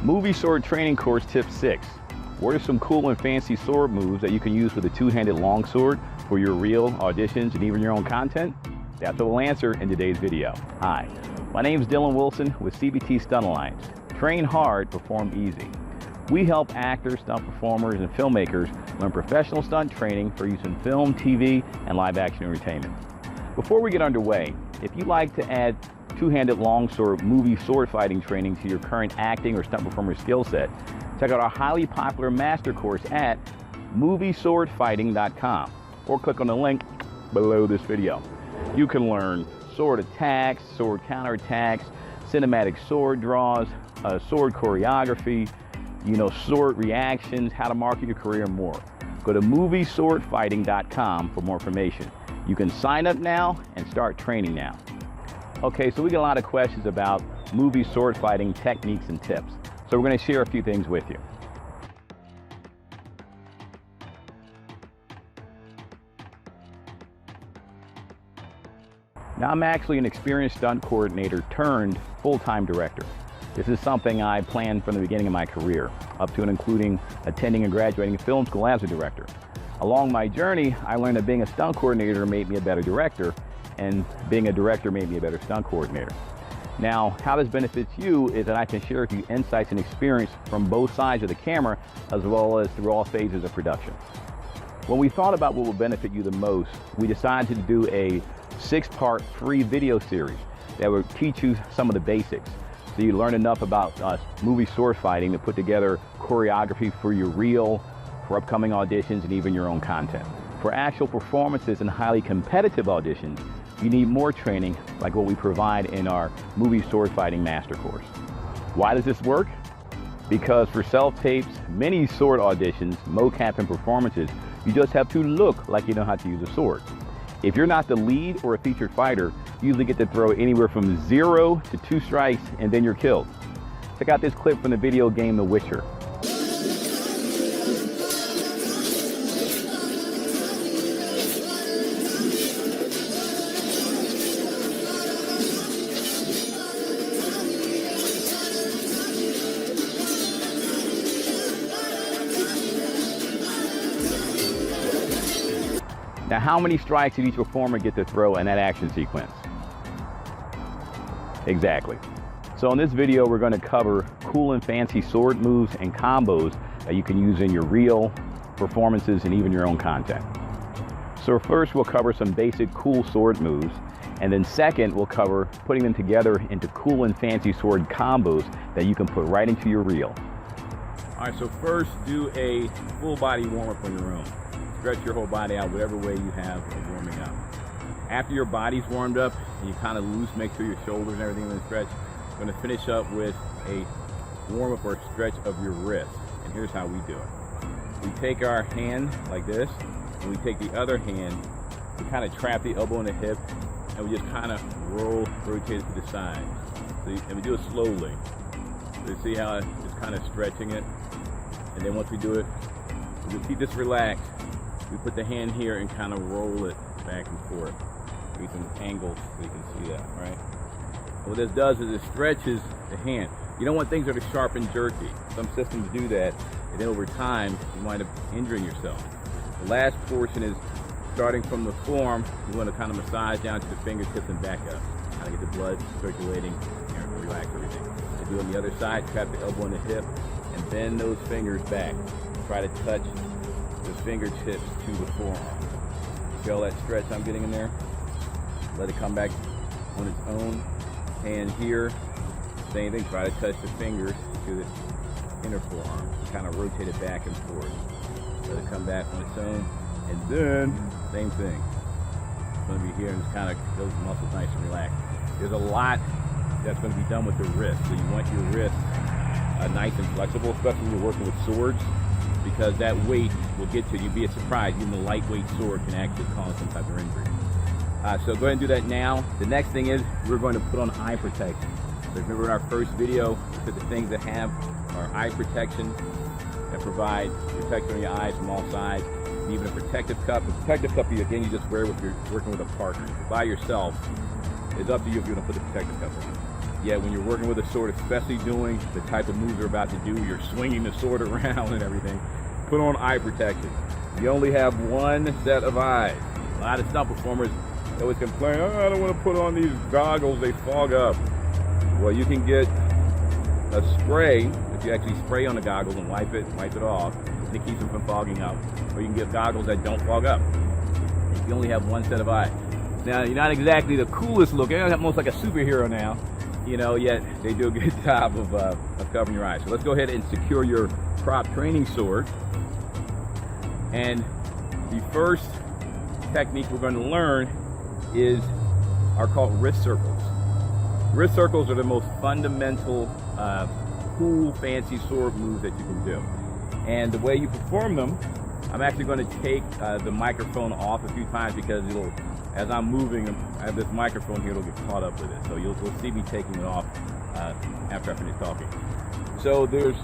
Movie sword training course tip 6. What are some cool and fancy sword moves that you can use with a two-handed longsword for your real auditions and even your own content? That's what we'll answer in today's video. Hi, my name is Dylan Wilson with CBT Stunt Alliance. Train hard, perform easy. We help actors, stunt performers, and filmmakers learn professional stunt training for use in film, TV, and live action entertainment. Before we get underway, if you'd like to add two-handed longsword movie sword fighting training to your current acting or stunt performer skill set, check out our highly popular master course at movieswordfighting.com or click on the link below this video. You can learn sword attacks, sword counterattacks, cinematic sword draws, sword choreography, sword reactions, how to market your career, and more. Go to movieswordfighting.com for more information. You can sign up now and start training now. Okay, so we get a lot of questions about movie sword fighting techniques and tips. So we're going to share a few things with you. Now, I'm actually an experienced stunt coordinator turned full-time director. This is something I planned from the beginning of my career, up to and including attending and graduating film school as a director. Along my journey, I learned that being a stunt coordinator made me a better director, and being a director made me a better stunt coordinator. Now, how this benefits you is that I can share with you insights and experience from both sides of the camera, as well as through all phases of production. When we thought about what will benefit you the most, we decided to do a 6-part free video series that would teach you some of the basics, so you learn enough about movie sword fighting to put together choreography for your reel, for upcoming auditions, and even your own content. For actual performances and highly competitive auditions, you need more training like what we provide in our movie sword fighting master course. Why does this work? Because for self-tapes, mini sword auditions, mocap, and performances, you just have to look like you know how to use a sword. If you're not the lead or a featured fighter, you usually get to throw anywhere from 0 to 2 strikes and then you're killed. Check out this clip from the video game The Witcher. Now, how many strikes did each performer get to throw in that action sequence? Exactly. So in this video, we're going to cover cool and fancy sword moves and combos that you can use in your reel, performances, and even your own content. So first, we'll cover some basic cool sword moves, and then second, we'll cover putting them together into cool and fancy sword combos that you can put right into your reel. All right, so first, do a full body warm-up on your own. Stretch your whole body out whatever way you have of warming up. After your body's warmed up and you kind of loose, make sure your shoulders and everything is stretched. We're going to finish up with a warm-up or stretch of your wrist. And here's how we do it. We take our hand like this, and we take the other hand, we kind of trap the elbow in the hip, and we just kind of rotate it to the side. And we do it slowly. So you see how it's kind of stretching it? And then once we do it, we just keep this relaxed. We put the hand here and kind of roll it back and forth. Give some angles so you can see that, right? What this does is it stretches the hand. You don't want things that are sharp and jerky. Some systems do that, and then over time, you wind up injuring yourself. The last portion is starting from the forearm. You want to kind of massage down to the fingertips and back up. Kind of get the blood circulating and relax everything. And do on the other side, trap the elbow in the hip, and bend those fingers back. Try to touch the fingertips to the forearm. See all that stretch I'm getting in there? Let it come back on its own. Hand here, same thing. Try to touch the fingers to the inner forearm. Kind of rotate it back and forth. Let it come back on its own. And then, same thing. It's going to be here and just kind of those muscles nice and relaxed. There's a lot that's going to be done with the wrist. So you want your wrist nice and flexible, especially when you're working with swords, because that weight will get to you. You'd be surprised, even a lightweight sword can actually cause some type of injury. So go ahead and do that now. The next thing is we're going to put on eye protection. So remember in our first video, we said the things that have our eye protection that provide protection on your eyes from all sides, and even a protective cup. A protective cup, again, you just wear if you're working with a partner. By yourself, it's up to you if you want to put the protective cup on. Yet when you're working with a sword, especially doing the type of moves you're about to do, you're swinging the sword around and everything, put on eye protection. You only have one set of eyes. A lot of stunt performers always complain, oh, I don't want to put on these goggles, they fog up. Well, you can get a spray, if you actually spray on the goggles and wipe it off, and it keeps them from fogging up. Or you can get goggles that don't fog up. You only have one set of eyes. Now, you're not exactly the coolest looking, you're almost like a superhero now, you know, yet they do a good job of covering your eyes. So let's go ahead and secure your prop training sword. And the first technique we're going to learn are called wrist circles. Wrist circles are the most fundamental, cool, fancy sword moves that you can do. And the way you perform them, I'm actually going to take the microphone off a few times because as I'm moving, I have this microphone here, it'll get caught up with it. So you'll see me taking it off after I finish talking. So there's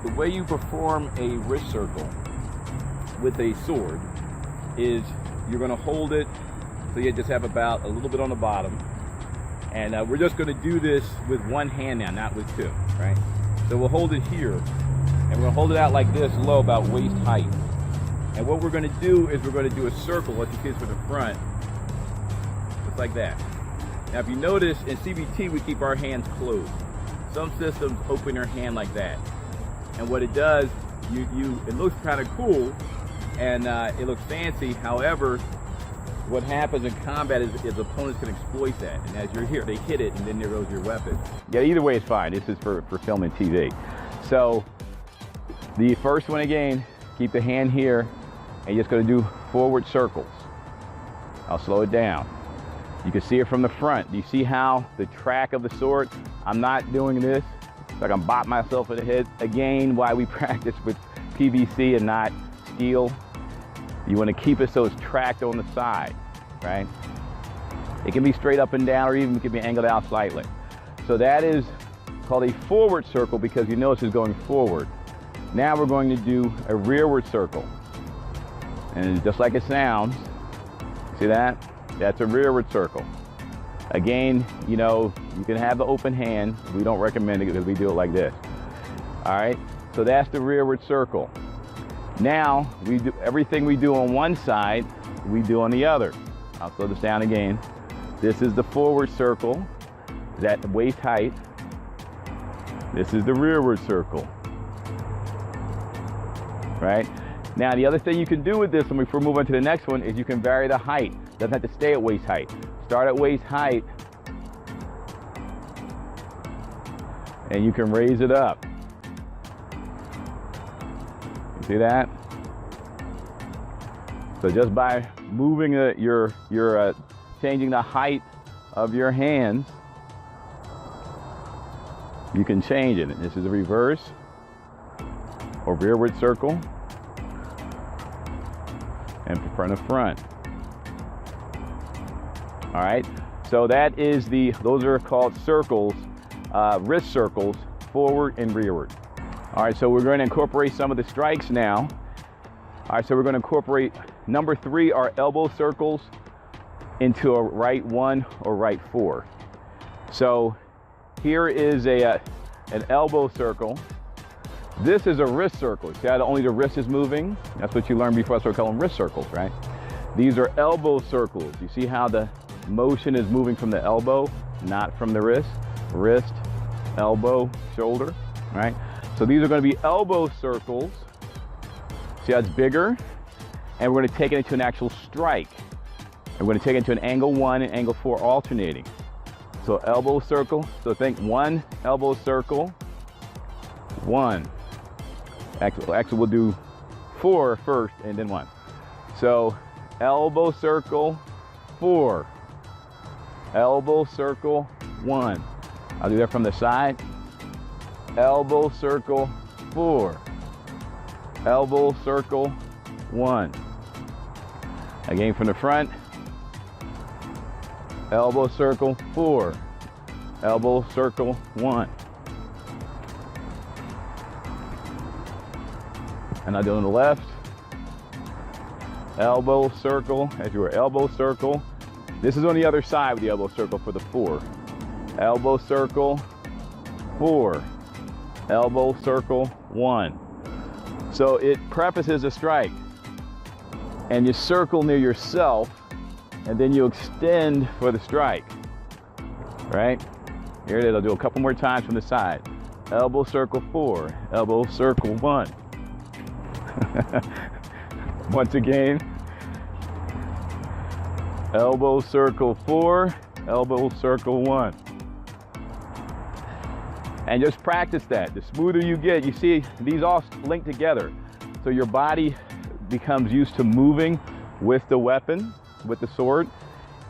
the way you perform a wrist circle with a sword is you're going to hold it so you just have about a little bit on the bottom. And we're just going to do this with one hand now, not with two, right? So we'll hold it here, and we're going to hold it out like this, low, about waist height. And what we're going to do is we're going to do a circle, let you see this from the front, just like that. Now, if you notice, in CBT, we keep our hands closed. Some systems open their hand like that. And what it does, it looks kind of cool, and it looks fancy. However, what happens in combat is opponents can exploit that. And as you're here, they hit it, and then there goes your weapon. Yeah, either way is fine. This is for film and TV. So the first one again, keep the hand here, and you're just going to do forward circles. I'll slow it down. You can see it from the front. Do you see how the track of the sword? I'm not doing this so I can bop myself in the head. Again, why we practice with PVC and not steel. You want to keep it so it's tracked on the side, right? It can be straight up and down, or even it can be angled out slightly. So that is called a forward circle because you notice it's going forward. Now we're going to do a rearward circle. And just like it sounds, see that? That's a rearward circle. Again, you know, you can have the open hand. We don't recommend it because we do it like this. All right, so that's the rearward circle. Now, we do everything we do on one side, we do on the other. I'll slow this down again. This is the forward circle, that's waist height. This is the rearward circle, right? Now, the other thing you can do with this, when we move on to the next one, is you can vary the height. Doesn't have to stay at waist height. Start at waist height, and you can raise it up. See that? So just by moving you're changing the height of your hands, you can change it. This is a reverse or rearward circle, and front of front. All right. So that is those are called circles, wrist circles, forward and rearward. All right, so we're going to incorporate some of the strikes now. All right, so we're going to incorporate number 3, our elbow circles, into a right 1 or right 4. So here is an elbow circle. This is a wrist circle. See how only the wrist is moving? That's what you learned before. That's what we call them wrist circles, right? These are elbow circles. You see how the motion is moving from the elbow, not from the wrist? Wrist, elbow, shoulder, right? So these are going to be elbow circles. See how it's bigger? And we're going to take it into an actual strike. And we're going to take it into an angle 1 and angle 4 alternating. So elbow circle. So think 1 elbow circle, 1. Actually we'll do 4 first and then 1. So elbow circle, 4. Elbow circle, 1. I'll do that from the side. Elbow circle, 4. Elbow circle, 1. Again from the front. Elbow circle, 4. Elbow circle, 1. And I do on the left. Elbow circle, as you were elbow circle. This is on the other side with the elbow circle for the 4. elbow circle, 4, elbow circle, 1. So it prefaces a strike, and you circle near yourself, and then you extend for the strike, right? Here it is. I'll do a couple more times from the side. Elbow circle, 4, elbow circle, 1. Once again, elbow circle, 4, elbow circle, 1. And just practice that. The smoother you get, you see these all link together. So your body becomes used to moving with the weapon, with the sword,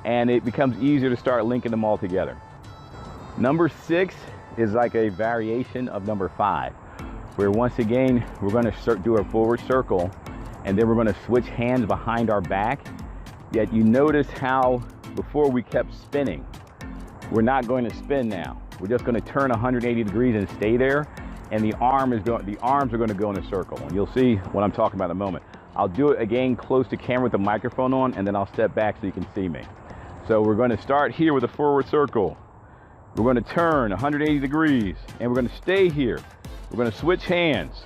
and it becomes easier to start linking them all together. Number 6 is like a variation of number 5, where once again, we're gonna do a forward circle, and then we're gonna switch hands behind our back. Yet you notice how before we kept spinning. We're not going to spin now. We're just going to turn 180 degrees and stay there, and the arms are going to go in a circle. And you'll see what I'm talking about in a moment. I'll do it again close to camera with the microphone on, and then I'll step back so you can see me. So we're going to start here with a forward circle. We're going to turn 180 degrees, and we're going to stay here. We're going to switch hands.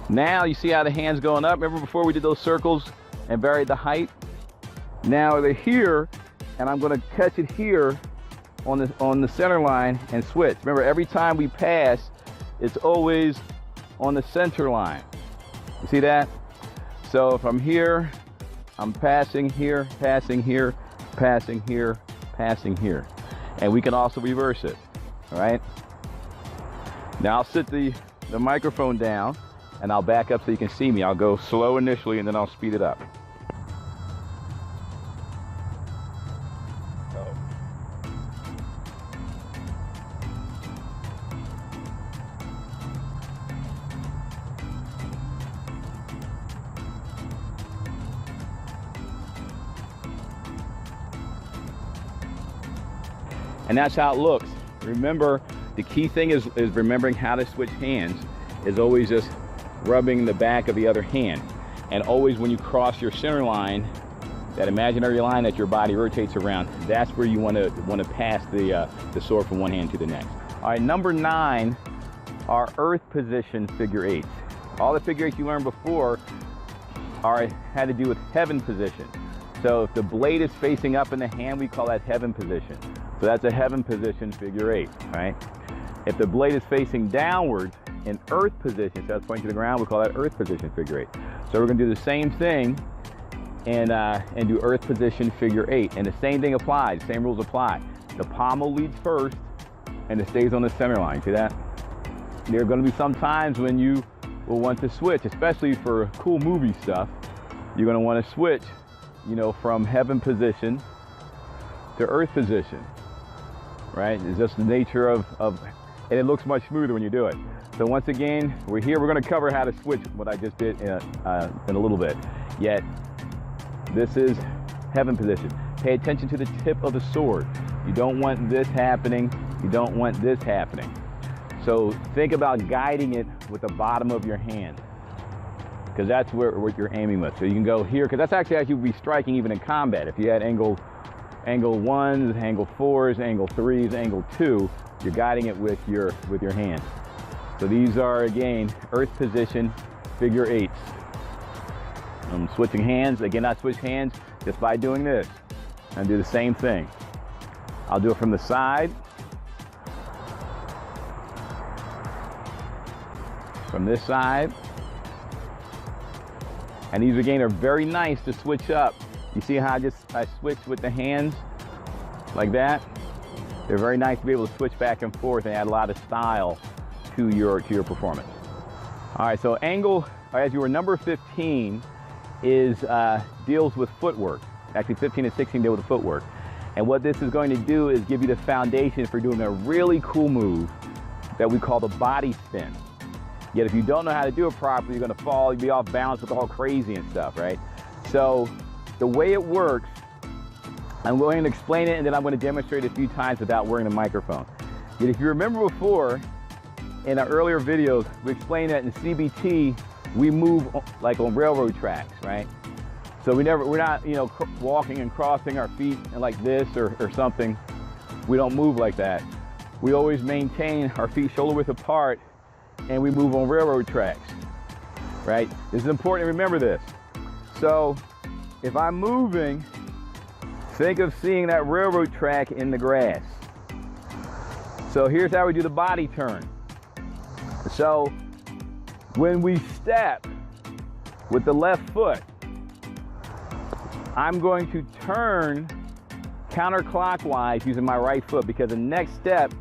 Now you see how the hands going up? Remember before we did those circles and varied the height? Now they're here, and I'm going to catch it here on the center line and switch. Remember, every time we pass, it's always on the center line. You see that? So from here, I'm passing here, passing here, passing here, passing here. And we can also reverse it, all right? Now I'll sit the microphone down, and I'll back up so you can see me. I'll go slow initially, and then I'll speed it up. And that's how it looks. Remember, the key thing is remembering how to switch hands is always just rubbing the back of the other hand. And always when you cross your center line, that imaginary line that your body rotates around, that's where you want to pass the sword from one hand to the next. All right, number 9 are earth position figure 8s. All the figure 8s you learned before had to do with heaven position. So if the blade is facing up in the hand, we call that heaven position. So that's a heaven position figure 8, right? If the blade is facing downwards in earth position, so that's pointing to the ground, we call that earth position figure 8. So we're gonna do the same thing and do earth position figure 8. And the same thing applies, same rules apply. The pommel leads first and it stays on the center line, see that? There are gonna be some times when you will want to switch, especially for cool movie stuff. You're gonna wanna switch, you know, from heaven position to earth position, right? It's just the nature of and it looks much smoother when you do it. So once again, we're gonna cover how to switch what I just did in a little bit. Yet, this is heaven position. Pay attention to the tip of the sword. You don't want this happening, you don't want this happening. So think about guiding it with the bottom of your hand, because that's what you're aiming with. So you can go here, because that's actually how you would be striking even in combat. If you had angle 1s, angle 4s, angle 3s, angle 2, you're guiding it with your hand. So these are, again, earth position figure 8s. I'm switching hands. Again, I switch hands just by doing this. And do the same thing. I'll do it from the side. From this side. And these, again, are very nice to switch up. You see how I switch with the hands like that? They're very nice to be able to switch back and forth and add a lot of style to your performance. All right, so angle, as you were, number 15 deals with footwork. Actually, 15 and 16 deal with the footwork. And what this is going to do is give you the foundation for doing a really cool move that we call the body spin. Yet if you don't know how to do it properly, you're gonna fall, you'll be off balance, look all crazy and stuff, right? So the way it works, I'm going to explain it and then I'm going to demonstrate it a few times without wearing the microphone. Yet if you remember before, in our earlier videos, we explained that in CBT, we move like on railroad tracks, right? So we're not, you know, walking and crossing our feet like this or something. we don't move like that. We always maintain our feet shoulder width apart, and we move on railroad tracks, right? This is important to remember this. So if I'm moving, think of seeing that railroad track in the grass. So here's how we do the body turn. So when we step with the left foot, I'm going to turn counterclockwise using my right foot, because the next step,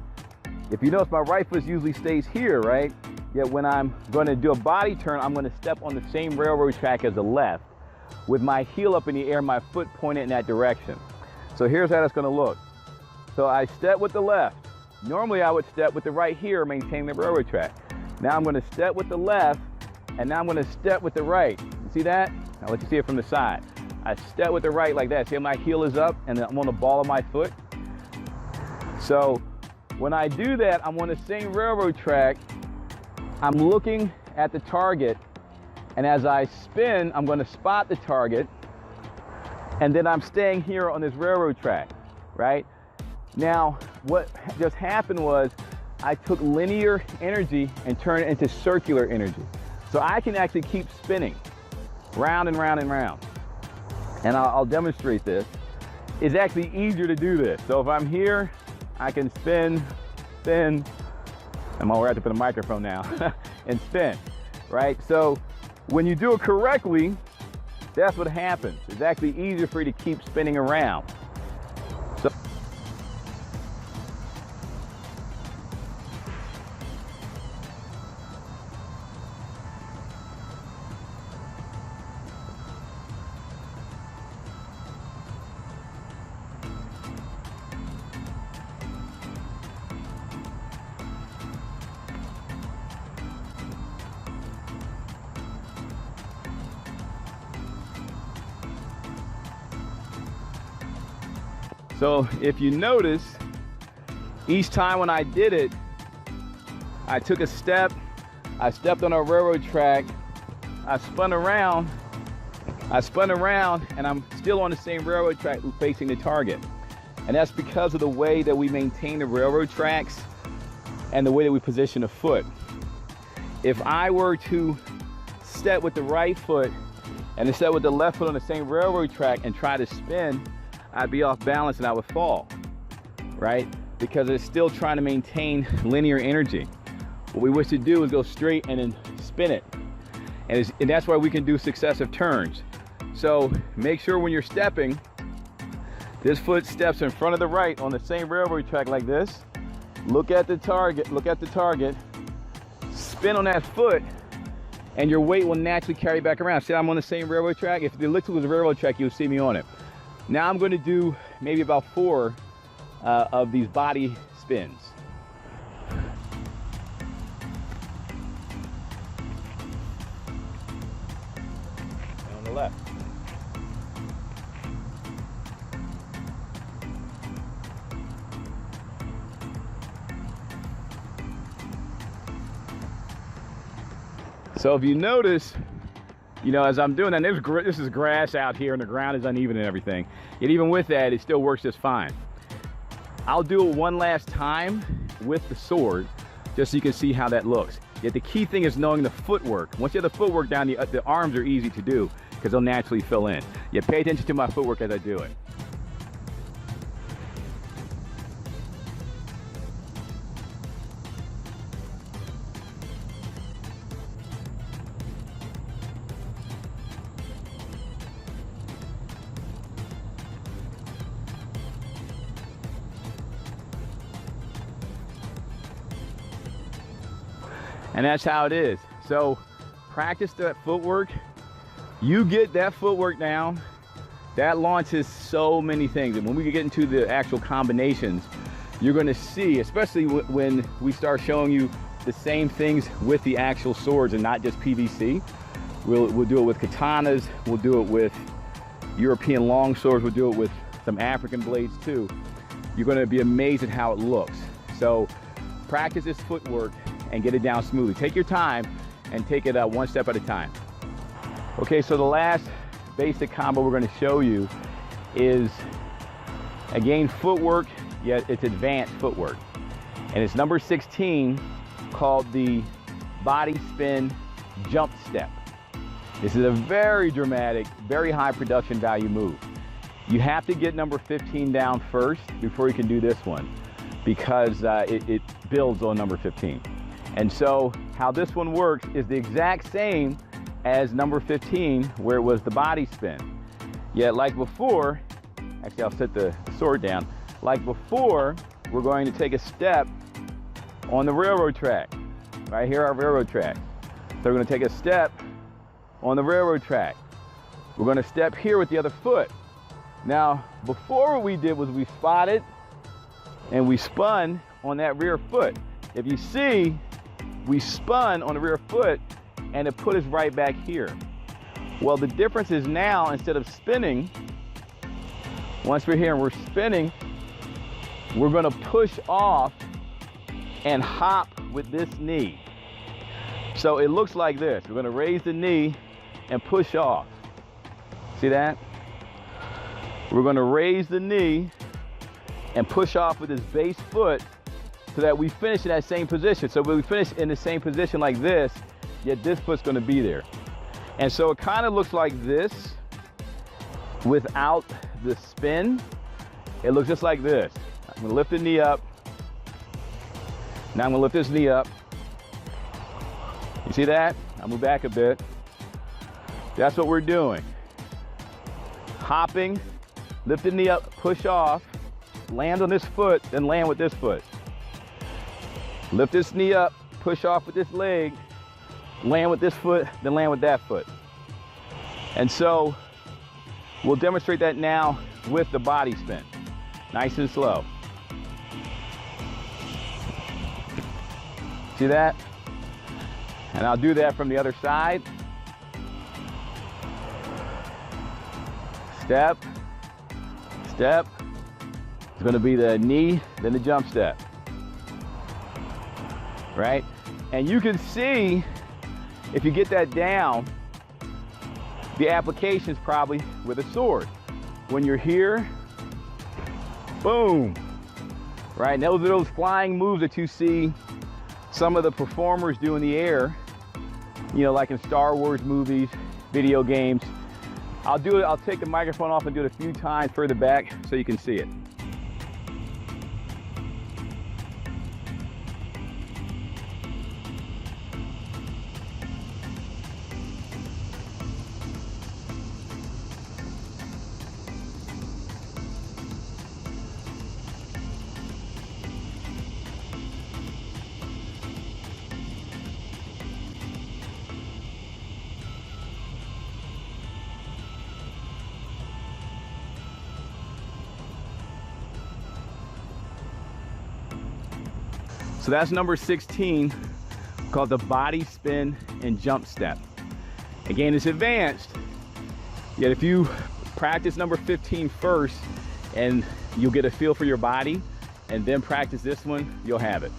if you notice, my right foot usually stays here, right? Yet when I'm going to do a body turn, I'm going to step on the same railroad track as the left with my heel up in the air, my foot pointed in that direction. So here's how that's going to look. So I step with the left. Normally I would step with the right here, maintain the railroad track. Now I'm going to step with the left, and now I'm going to step with the right. You see that? I'll let you see it from the side. I step with the right like that. See how my heel is up and I'm on the ball of my foot? So when I do that, I'm on the same railroad track. I'm looking at the target, and as I spin, I'm going to spot the target, and then I'm staying here on this railroad track, right? Now, what just happened was I took linear energy and turned it into circular energy. So I can actually keep spinning round and round and round. And I'll demonstrate this. It's actually easier to do this. So if I'm here, I can spin, spin. I'm all right to put a microphone now and spin, right? So when you do it correctly, that's what happens. It's actually easier for you to keep spinning around. So if you notice, each time when I did it, I took a step, I stepped on a railroad track, I spun around, and I'm still on the same railroad track facing the target. And that's because of the way that we maintain the railroad tracks and the way that we position the foot. If I were to step with the right foot and then step with the left foot on the same railroad track and try to spin, I'd be off balance and I would fall, right? Because it's still trying to maintain linear energy. What we wish to do is go straight and then spin it. And that's why we can do successive turns. So make sure when you're stepping, this foot steps in front of the right on the same railroad track like this. Look at the target, spin on that foot, and your weight will naturally carry back around. See, I'm on the same railroad track. If the elliptical was a railroad track, you'll see me on it. Now I'm going to do maybe about 4 of these body spins. And on the left. So if you notice, you know, as I'm doing that, this is grass out here and the ground is uneven and everything. Yet even with that, it still works just fine. I'll do it one last time with the sword, just so you can see how that looks. Yet the key thing is knowing the footwork. Once you have the footwork down, the arms are easy to do because they'll naturally fill in. Yet pay attention to my footwork as I do it. And that's how it is. So practice that footwork. You get that footwork down, that launches so many things. And when we get into the actual combinations, you're gonna see, especially when we start showing you the same things with the actual swords and not just PVC. We'll do it with katanas, we'll do it with European long swords, we'll do it with some African blades too. You're gonna be amazed at how it looks. So practice this footwork and get it down smoothly. Take your time and take it one step at a time. Okay, so the last basic combo we're going to show you is, again, footwork yet it's advanced footwork. And it's number 16, called the body spin jump step. This is a very dramatic, very high production value move. You have to get number 15 down first before you can do this one, because it builds on number 15. And so how this one works is the exact same as number 15, where it was the body spin. Yet like before, actually I'll set the sword down. Like before, we're going to take a step on the railroad track. Right here are railroad tracks. So we're going to take a step on the railroad track. We're going to step here with the other foot. Now, before what we did was we spotted and we spun on that rear foot. If you see, we spun on the rear foot and it put us right back here. Well, the difference is now, instead of spinning, once we're here and we're spinning, we're going to push off and hop with this knee. So it looks like this. We're going to raise the knee and push off. See that? We're going to raise the knee and push off with this base foot so that we finish in that same position. So when we finish in the same position like this, yet this foot's going to be there. And so it kind of looks like this without the spin. It looks just like this. I'm going to lift the knee up. Now I'm going to lift this knee up. You see that? I'll move back a bit. That's what we're doing. Hopping, lift the knee up, push off, land on this foot, then land with this foot. Lift this knee up, push off with this leg, land with this foot, then land with that foot. And so we'll demonstrate that now with the body spin. Nice and slow. See that? And I'll do that from the other side. Step, step. It's going to be the knee, then the jump step. Right? And you can see, if you get that down, the application is probably with a sword. When you're here, boom. Right? And those are those flying moves that you see some of the performers do in the air, you know, like in Star Wars movies, video games. I'll take the microphone off and do it a few times further back so you can see it. So that's number 16, called the body spin and jump step. Again, it's advanced, yet if you practice number 15 first, and you'll get a feel for your body, and then practice this one, you'll have it.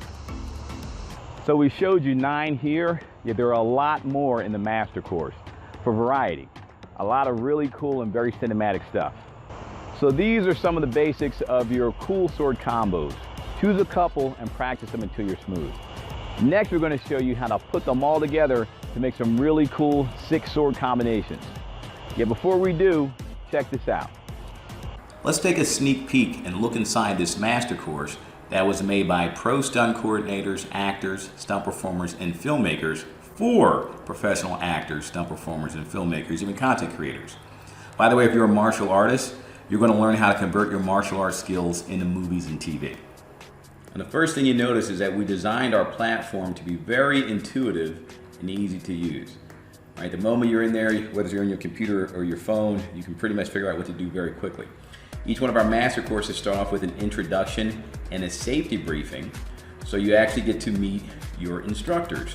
So we showed you 9 here, yet there are a lot more in the master course for variety. A lot of really cool and very cinematic stuff. So these are some of the basics of your cool sword combos. Choose a couple and practice them until you're smooth. Next, we're going to show you how to put them all together to make some really cool 6 sword combinations. Yet before we do, check this out. Let's take a sneak peek and look inside this master course that was made by pro stunt coordinators, actors, stunt performers, and filmmakers for professional actors, stunt performers, and filmmakers, even content creators. By the way, if you're a martial artist, you're going to learn how to convert your martial arts skills into movies and TV. And the first thing you notice is that we designed our platform to be very intuitive and easy to use. Right, the moment you're in there, whether you're on your computer or your phone, you can pretty much figure out what to do very quickly. Each one of our master courses start off with an introduction and a safety briefing, so you actually get to meet your instructors.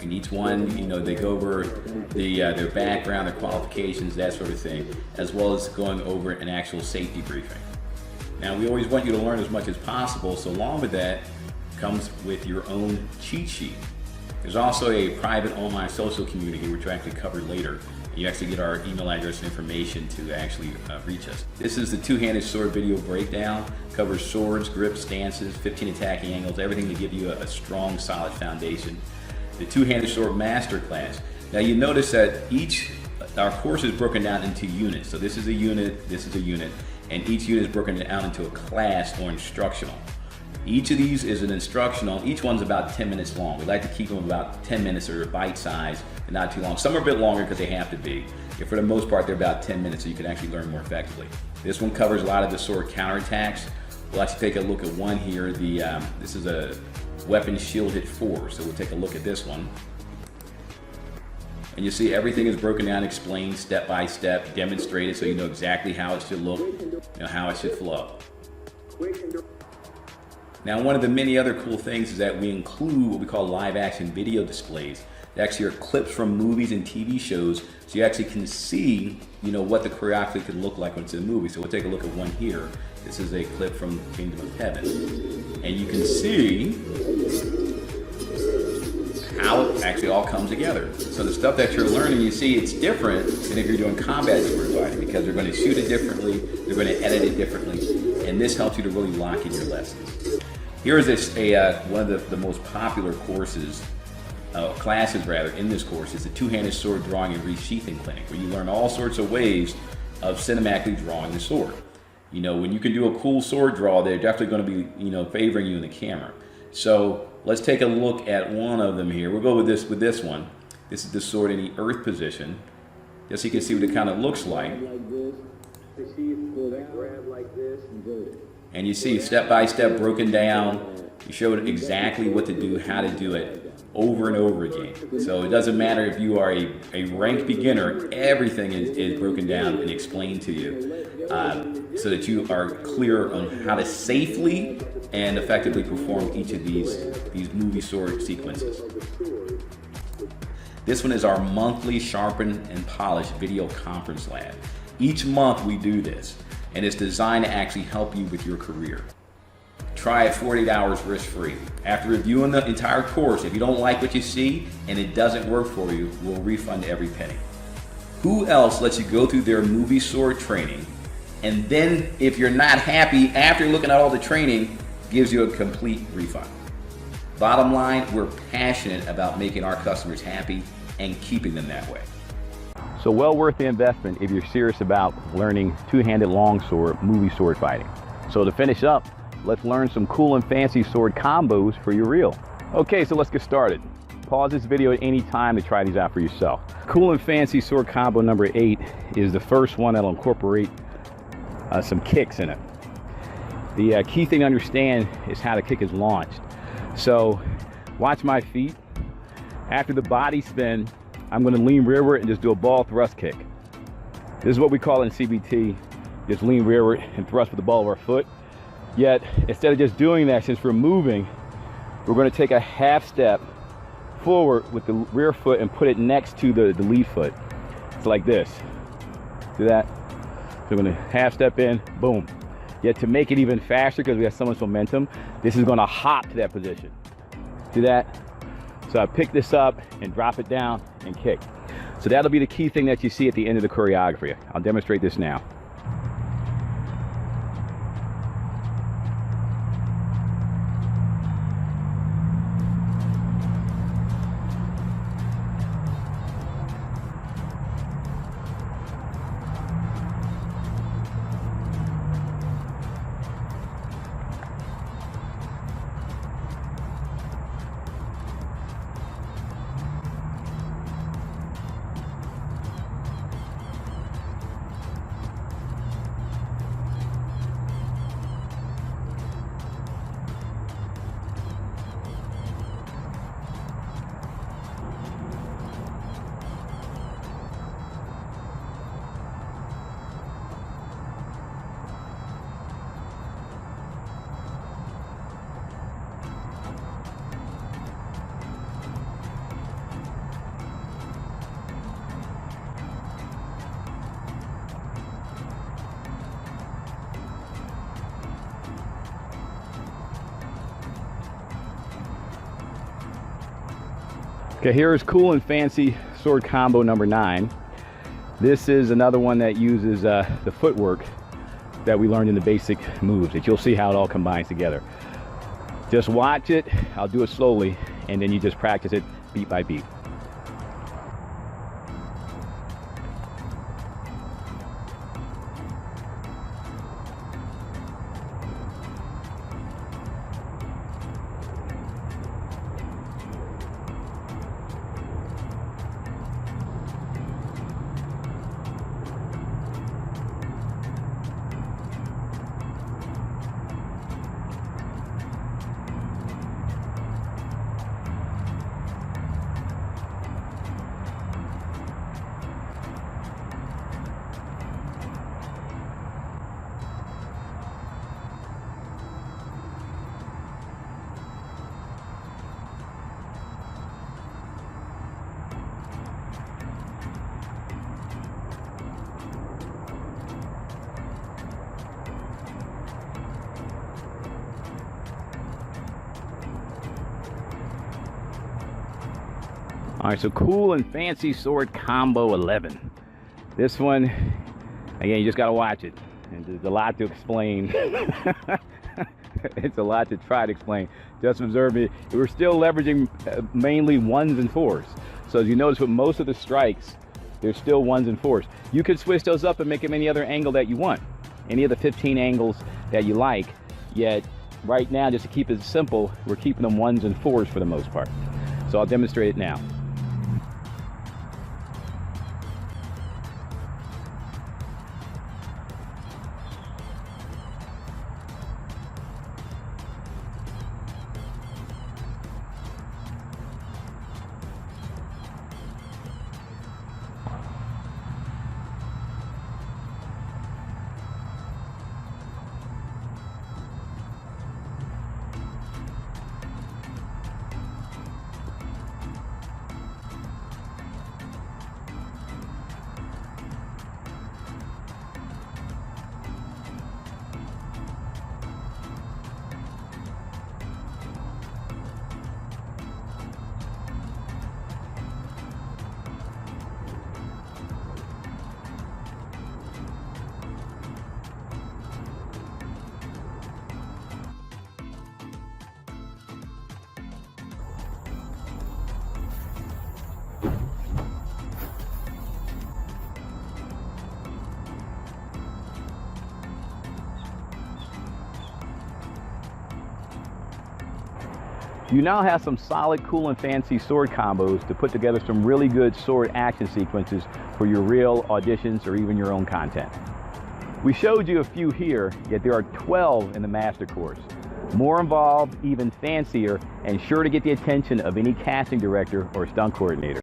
In each one, you know, they go over their background, their qualifications, that sort of thing, as well as going over an actual safety briefing. Now, we always want you to learn as much as possible, so along with that comes with your own cheat sheet. There's also a private online social community, which we'll actually cover later. You actually get our email address and information to actually reach us. This is the two-handed sword video breakdown. Covers swords, grips, stances, 15 attacking angles, everything to give you a strong, solid foundation. The two-handed sword masterclass. Now you notice that our course is broken down into units. So this is a unit, this is a unit, and each unit is broken down into a class or instructional. Each of these is an instructional. Each one's about 10 minutes long. We like to keep them about 10 minutes or bite size and not too long. Some are a bit longer because they have to be. And for the most part, they're about 10 minutes so you can actually learn more effectively. This one covers a lot of the sword counterattacks. We'll actually take a look at one here. This is a weapon shield hit 4. So we'll take a look at this one. And you see everything is broken down, explained step by step, demonstrated so you know exactly how it should look, how it should flow. Now, one of the many other cool things is that we include what we call live action video displays. They actually are clips from movies and TV shows, so you actually can see, what the choreography could look like when it's in a movie. So we'll take a look at one here. This is a clip from Kingdom of Heaven. And you can see how it actually all comes together. So the stuff that you're learning, you see it's different than if you're doing combat sword fighting because they're going to shoot it differently, they're going to edit it differently, and this helps you to really lock in your lessons. Here is one of the most popular classes in this course is the two-handed sword drawing and resheathing clinic, where you learn all sorts of ways of cinematically drawing the sword. When you can do a cool sword draw, they're definitely going to be, favoring you in the camera. So let's take a look at one of them here. We'll go with this one. This is the sword in the earth position, just so you can see what it kind of looks like. And you see step by step broken down. You showed exactly what to do, how to do it over and over again. So it doesn't matter if you are a ranked beginner, everything is broken down and explained to you so that you are clear on how to safely and effectively perform each of these movie sword sequences. This one is our monthly Sharpen and Polish video conference lab. Each month we do this, and it's designed to actually help you with your career. Try it 48 hours risk-free. After reviewing the entire course, if you don't like what you see and it doesn't work for you, we'll refund every penny. Who else lets you go through their movie sword training, and then if you're not happy after looking at all the training, gives you a complete refund? Bottom line, we're passionate about making our customers happy and keeping them that way. So well worth the investment if you're serious about learning two-handed longsword movie sword fighting. So to finish up, let's learn some cool and fancy sword combos for your reel. Okay, so let's get started. Pause this video at any time to try these out for yourself. Cool and fancy sword combo number 8 is the first one that'll incorporate some kicks in it. The key thing to understand is how the kick is launched. So watch my feet. After the body spin, I'm going to lean rearward and just do a ball thrust kick. This is what we call in CBT, just lean rearward and thrust with the ball of our foot. Yet, instead of just doing that, since we're moving, we're going to take a half step forward with the rear foot and put it next to the lead foot. It's like this. See that? So we're going to half step in, boom. Yet to make it even faster, because we have so much momentum, this is going to hop to that position. See that? So I pick this up and drop it down and kick. So that'll be the key thing that you see at the end of the choreography. I'll demonstrate this now. Okay, here is cool and fancy sword combo number 9. This is another one that uses the footwork that we learned in the basic moves, that you'll see how it all combines together. Just watch it, I'll do it slowly, and then you just practice it beat by beat. All right, so cool and fancy sword combo 11. This one, again, you just gotta watch it. And there's a lot to explain. It's a lot to try to explain. Just observe it. We're still leveraging mainly 1s and 4s. So as you notice with most of the strikes, there's still 1s and 4s. You could switch those up and make them any other angle that you want. Any of the 15 angles that you like. Yet, right now, just to keep it simple, we're keeping them 1s and 4s for the most part. So I'll demonstrate it now. You now have some solid, cool, and fancy sword combos to put together some really good sword action sequences for your real auditions or even your own content. We showed you a few here, yet there are 12 in the master course. More involved, even fancier, and sure to get the attention of any casting director or stunt coordinator.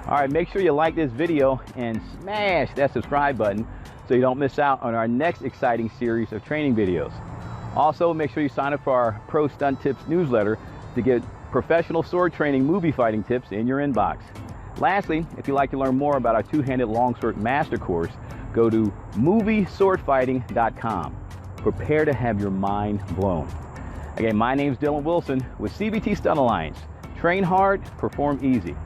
All right, make sure you like this video and smash that subscribe button so you don't miss out on our next exciting series of training videos. Also, make sure you sign up for our Pro Stunt Tips newsletter to get professional sword training movie fighting tips in your inbox. Lastly, if you'd like to learn more about our two-handed longsword master course, go to movieswordfighting.com. Prepare to have your mind blown. Again, my name's Dylan Wilson with CBT Stunt Alliance. Train hard, perform easy.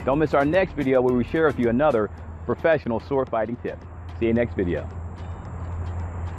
Don't miss our next video where we share with you another professional sword fighting tip. See you next video.